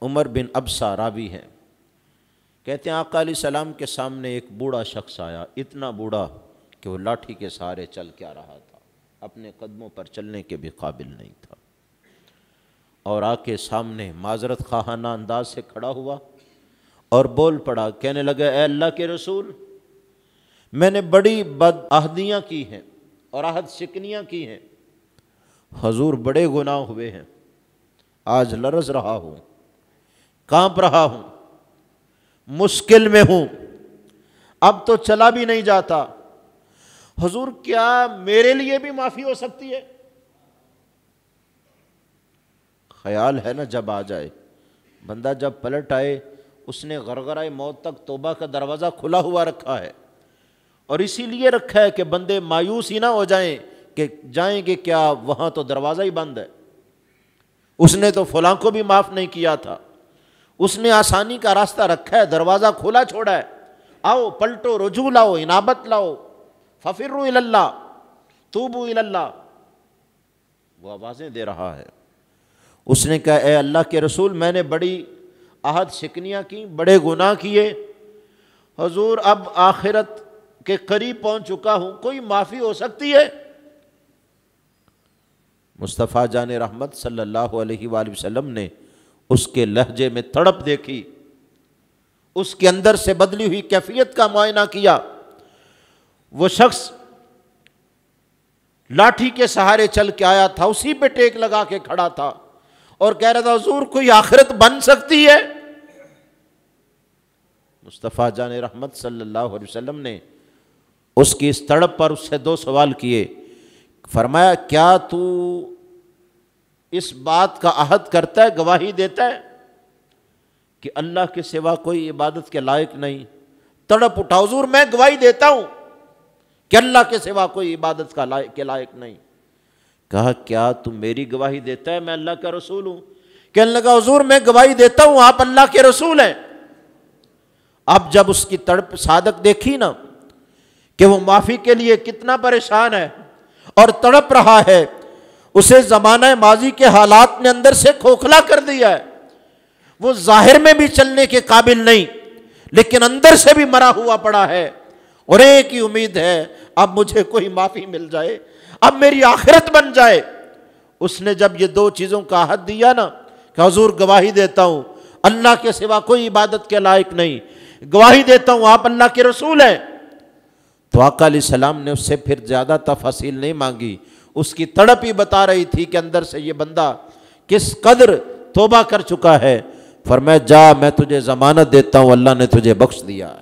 عمر بن ابسہ راوی ہیں، کہتے ہیں آقا علیہ السلام کے سامنے ایک بوڑھا شخص آیا، اتنا بوڑھا کہ وہ لاٹھی کے سہارے چل کیا رہا تھا، اپنے قدموں پر چلنے کے بھی قابل نہیں تھا، اور آ کے سامنے معذرت خواہانہ انداز سے کھڑا ہوا اور بول پڑا، کہنے لگا اے اللہ کے رسول، میں نے بڑی بد عہدیاں کی ہیں اور عہد شکنیاں کی ہیں، حضور بڑے گناہ ہوئے ہیں، آج لرز رہا ہوں، کانپ رہا ہوں، مشکل میں ہوں، اب تو چلا بھی نہیں جاتا، حضور کیا میرے لیے بھی معافی ہو سکتی ہے؟ خیال ہے نا جب آ جائے بندہ، جب پلٹ آئے، اس نے غرغرہ موت تک توبہ کا دروازہ کھلا ہوا رکھا ہے، اور اسی لیے رکھا ہے کہ بندے مایوس ہی نہ ہو جائیں کہ جائیں گے کیا، وہاں تو دروازہ ہی بند ہے، اس نے تو فلاں کو بھی معاف نہیں کیا تھا، اس نے آسانی کا راستہ رکھا ہے، دروازہ کھلا چھوڑا ہے، آؤ پلٹو، رجوع لاؤ، انابت لاؤ، ففروا الی اللہ، توبوا الی اللہ، وہ آوازیں دے رہا ہے۔ اس نے کہا اے اللہ کے رسول، میں نے بڑی عہد شکنیاں کی، بڑے گناہ کیے، حضور اب آخرت کے قریب پہنچ چکا ہوں، کوئی معافی ہو سکتی ہے؟ مصطفیٰ جان رحمت صلی اللہ علیہ وآلہ وسلم نے اس کے لہجے میں تڑپ دیکھی، اس کے اندر سے بدلی ہوئی کیفیت کا معائنہ کیا۔ وہ شخص لاٹھی کے سہارے چل کے آیا تھا، اسی پہ ٹیک لگا کے کھڑا تھا اور کہہ رہا تھا حضور کوئی آخرت بن سکتی ہے؟ مصطفیٰ جان رحمت صلی اللہ علیہ وسلم نے اس کی اس تڑپ پر اس سے دو سوال کیے، فرمایا کیا تو اس بات کا عہد کرتا ہے، گواہی دیتا ہے کہ اللہ کے سوا کوئی عبادت کے لائق نہیں؟ تڑپ اٹھا، حضور میں گواہی دیتا ہوں کہ اللہ کے سوا کوئی عبادت کے لائق نہیں۔ کہا کیا تم میری گواہی دیتا ہے، میں اللہ کا رسول ہوں؟ کہنے لگا حضور میں گواہی دیتا ہوں آپ اللہ کے رسول ہیں۔ اب جب اس کی تڑپ صادق دیکھی نا کہ وہ معافی کے لیے کتنا پریشان ہے اور تڑپ رہا ہے، اسے زمانہ ماضی کے حالات نے اندر سے کھوکھلا کر دیا ہے، وہ ظاہر میں بھی چلنے کے قابل نہیں لیکن اندر سے بھی مرا ہوا پڑا ہے، اور ایک ہی امید ہے اب مجھے کوئی معافی مل جائے، اب میری آخرت بن جائے۔ اس نے جب یہ دو چیزوں کا عہد دیا نا کہ حضور گواہی دیتا ہوں اللہ کے سوا کوئی عبادت کے لائق نہیں، گواہی دیتا ہوں آپ اللہ کے رسول ہیں، تو آقا علیہ السلام نے اس سے پھر زیادہ تفاصیل نہیں مانگی، اس کی تڑپ ہی بتا رہی تھی کہ اندر سے یہ بندہ کس قدر توبہ کر چکا ہے۔ فرمایا جا میں تجھے ضمانت دیتا ہوں اللہ نے تجھے بخش دیا۔